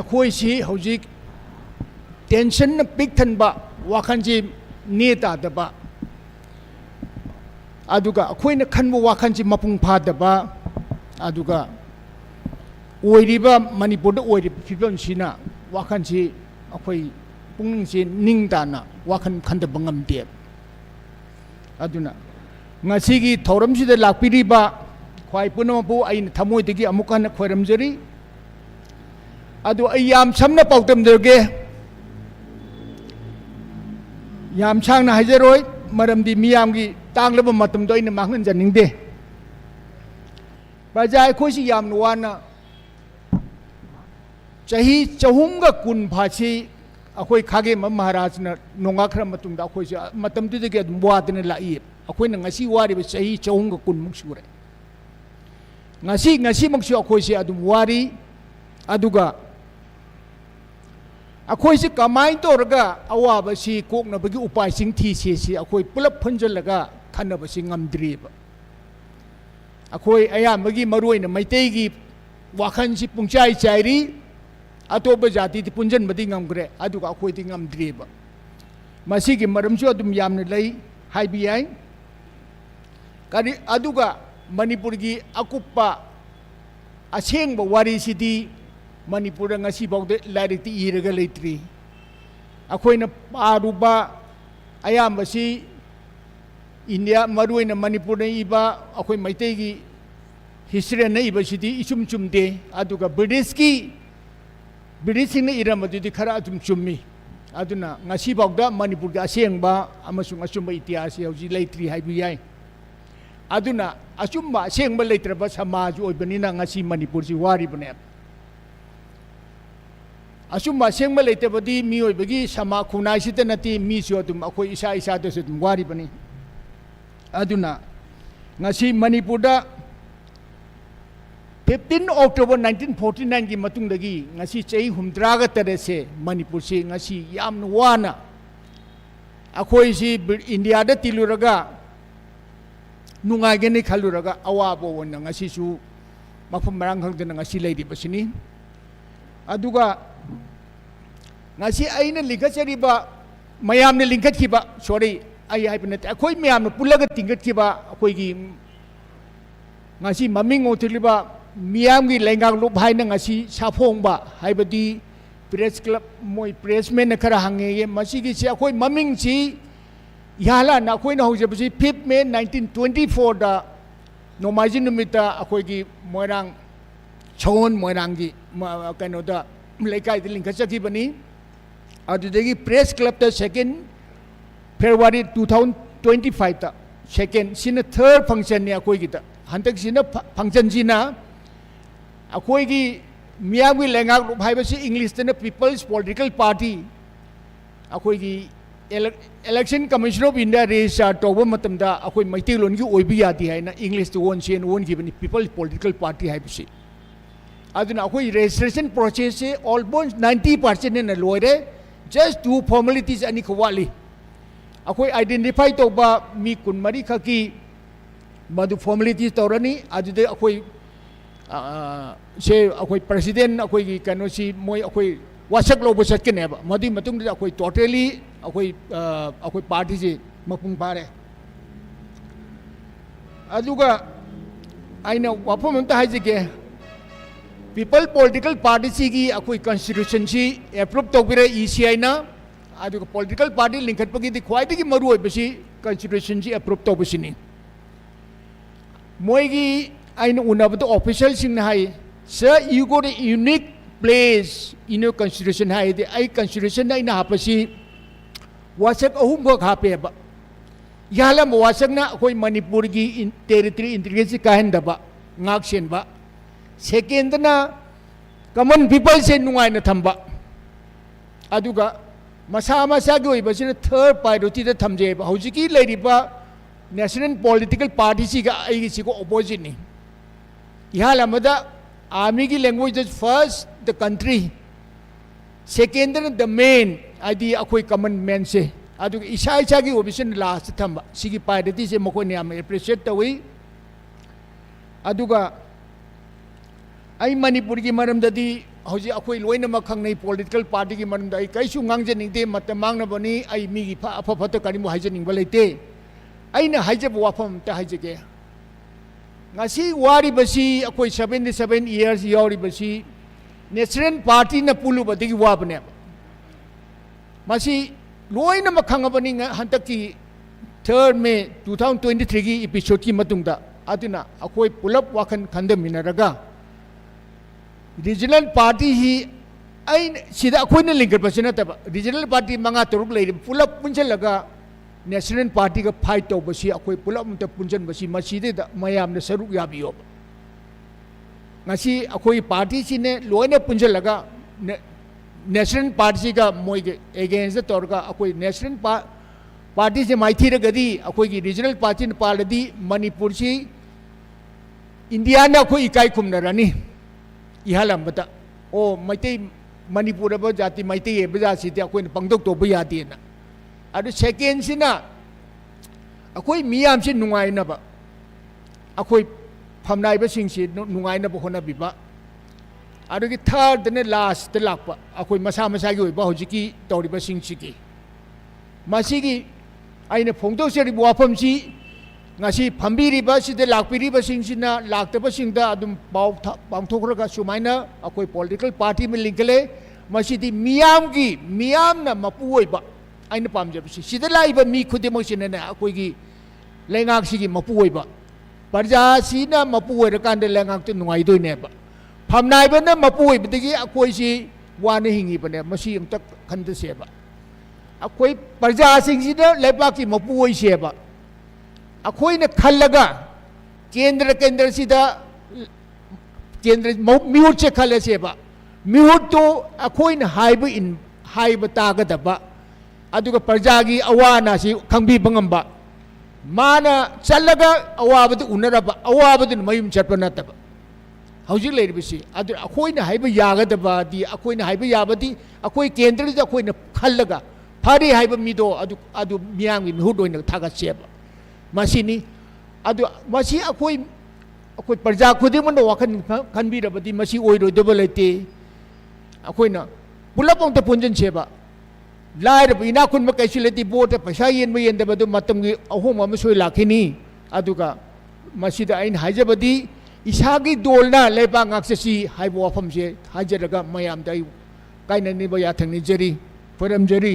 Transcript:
अखोइसी हौजिक tension न pick थनबा वाखनजी नेता दबा अदुगा अखोइना खनबो वाखनजी मपुंग फादबा अदुगा ओइरिबा Manipur ओइरिबा फिबमसिना वाखनजी अखोइ पुंगसे निंगदाना वाखन खंदबा ngamde aduna ngasigi thauramsida lakpiriba khwai punobu aina thamoidagi amukana khoiramjari adu ayam samna pautamderge yam changna hajaroi maramdi miyamgi tanglaba matamdo aina manghan janingde bajai khoisi yam wana chahi chahumga kun phachi अखोई खागे महाराज नोंगा खर मतुंग अखोई मतमदुदगे अदुम वादना लाई अखोइना ngasi वारिबे चही चहुंगा कुनमुक सुरे ngasi मक्सु अखोई से अदुम वारी अदुगा अखोई से कमाई तोरगा अवाबसी कोकनबगी उपायसिंग थीसी अखोई पुलप फुंजलगा खनबसी ngamद्रीबा अखोई अयामगी मरुइना मैतेगी वाखनसी पुंचाई चाइरी अतोप जाति पुंजन बदी ngamgre aduga akhoi ti ngamdriba masigi maramsu adum yamna lei haibiyai kari aduga manipur gi akuppa asengba wari sidi manipur ngasi baude lairiti iraga leitri akhoina paruba ayambasi india maruina manipur na iba akhoi maitei gi history na iba sidi isum chumde aduga british ki British iram adudi khara adum chummi aduna ngasi bawda manipur ga asengba amasung asumba itiasi hauji leitri haibu yai aduna asumba asengba leitraba samaj oibanina ngasi manipur si wari bane asumba asengba leitabadi mi oibagi sama khunai sitanati mi si adum akhoi isa da sedum wari bane aduna ngasi manipur da 15 October 1949 की मतुंग दगी ngasi चई हुमद्रागा तरसे मणिपुर से ngasi याम वाना अखोई सी India दा तिलुरगा नुंगागेने खलुरगा अवाबो one ngasi सु मफम Marang खंगदन ngasi लेदि बसिनी अदुगा ngasi आइना लिंखचरिबा मयामने लिंखतखिबा sorry I हाइबने अखोई मयामने पुलगा तिंगतखिबा अखोई की ngasi ममिंग ओथिलिबा मियामगी लेंगांग लुप हाइना ngasi साफोंगबा हाइबदी प्रेस क्लब मोय प्रेसमेन खरा हंगे ये मसीगी से अखोई ममिंग सी याला ना अखोई ना होजबसी 5 May 1924 दा नोमाइजिन नुमिता अखोई की मोयरांग छोन मोयरांगी कनो दा लेकाय दि लिंक चकी बनी अदुदेगी प्रेस क्लब दा 2 February 2025 दा सेकेंड सिन थर्ड फंक्शन ने अखोई की दा हंतक सिन फंक्शन जिना अखोई की मियामी लेंगा भाईबसी इंग्लिश तना पीपल्स पॉलिटिकल पार्टी अखोई की election commission of India register तौब मतमदा अखोई मैतेलोन की ओइबी यादी है ना इंग्लिश तो वन सेन वन की बनी पीपल्स पॉलिटिकल पार्टी है बसी अदुना अखोई रजिस्ट्रेशन प्रोसेस से ऑलमोस्ट 90% ने लोरे जस्ट टू फॉर्मेलिटीज अनि खवाली अखोई आइडेंटिफाई तौबा मी कुनमरी खकी मधु फॉर्मेलिटीज तौरनी अदुदे अखोई से अखोई प्रेसिडेंट अखोई की कनोसी मोय अखोई वासक लोब सटकनेबा मदि मतुंग दा अखोई टोटली अखोई पार्टी से मपुंग पारे अदुगा आइना वाफम अंत हाइजेगे पीपल पॉलिटिकल पार्टी सी की अखोई कॉन्स्टिट्यूशन सी अप्रूव तौबिरे ECI ना अदुगा पॉलिटिकल पार्टी लिंकटपगी दि ख्वाइदगी मरु ओइबसी कॉन्स्टिट्यूशन सी अप्रूव तौबसिनी मोयगी आइन उनबद ऑफिशियल सिंह हाई sir you go the unique place in your constitution हाई दे आई कॉन्स्टिट्यूशन आइन हापसी वासक अहुम को हापेबा यालम वासकना अखोई मणिपुर की टेरिटरी इंटीग्रिटी काहनदबा ngaksenba secondna common people se nuaina thamba aduga masa masa gi oibasina third priority da thamje ba hojiki leiriba national political party si ga ai si ko opposite ni yalamada army ki language is first the country second the main adi akhoi common man se aduga isa isa gi obisina last thamba sigi priority se mako ne am appreciate tawi aduga ai manipur ki maram dadi हौजी अखोई लोइनमक खंगनै political party की मनुंग दा कैसु nganjनिंगदे मत मांगनबनी आई मीगी of फत करिमु हाइजनिंग बलैते अइना हाइजब वाफम त हाइजगे ngasi wari basi अखोई 77 years यावरी बसी national party न पुलु बदगी वाबने मसी लोइनमक खंगबनी हंतकी 3rd May 2023 की एपिसोड की मतुंगदा अदुना अखोई पुलप वाखन खंदमिनरगा रीजनल पार्टी ही सिदा अखोइना लिंगरबसे नतबा रीजनल पार्टी मंगा तरुक लेरि पुलप पुंजलगा नेशनल पार्टी का फाइट तौबसी अखोई पुलप मत पुंजनबसी मसीदेदा मयामने सरुक याबियो ngasi अखोई पार्टी सिने लोइना पुंजलगा नेशनल पार्टी का मोइगे अगेंस्ट तौरगा अखोई नेशनल पार्टी से माइथीरगदी अखोई की रीजनल पार्टी न पालदी मणिपुर से इंडिया ने अखोई इकाई खुमनरनी इहालंबता ओ मैते मणिपुर अब जाति मैते बजासी अखोई पंगदोक तोब यादेना अदु सेकेंड सिना अखोई मियाम से नुंगाइनब अखोई फमनाइबसिंग से नुंगाइनब होनबिबा अदुगी थर्ड ने लास्ट लाप अखोई मसा मसागी ओइबा होजिकी तौरिबसिंग सिगी मसीगी आइने फोंदोक्सरिब वाफमसी ngasi phambiriba sida lakpiriba singsina laktaba adum pangthokraga sumaina akoi political party me linkle masidi miyam na mapuoiba aina pamjabsi sida laiba mi khudimo sinana akoi gi lengak sigi mapuoiba parja sina mapuoira kande lengak tu nungai doine ba phamnai ba na mapuoiba digi akoi si wana hingi bane masi amtak khanda seba akoi parja singsina lepak ki mapuoi seba अखोइना खल्लगा केंद्र सिदा केंद्र मिहुट से खल्लसेबा मिहुट तो अखोइना HYBE तागदबा अदुगा प्रजागी Awana सि खंबी बंगंबा माना चलगा अवाबद उनरबा अवाबद मयुम चटप नतबा हौजिक लेरिबसी अदु अखोइना HYBE यागदबा दी अखोइना HYBE याबदी अखोइ केंद्र दा अखोइना खल्लगा फारी हाइब मिदो अदु मियांगी मिहुट ओइना थागसेबा मसीनी मसी अखोई प्रजा खुदिमन वाखन खनबीरबदी मसी ओइरोदब लेते अखोइना पुलप अंत पुंजन सेबा लाइरब इना खुनब कैसु लेती बोट पैसा येनब येंदबदु मतमगी अहोम अम सोइ लाखिनी अदुगा मसीदा आइन हाइजबदी इसागी दोलना लेबा ngakseसी हाइब वाफम से हाइजरगा मयाम दाइ काइननिबा याथंगनि जरी फरम जरी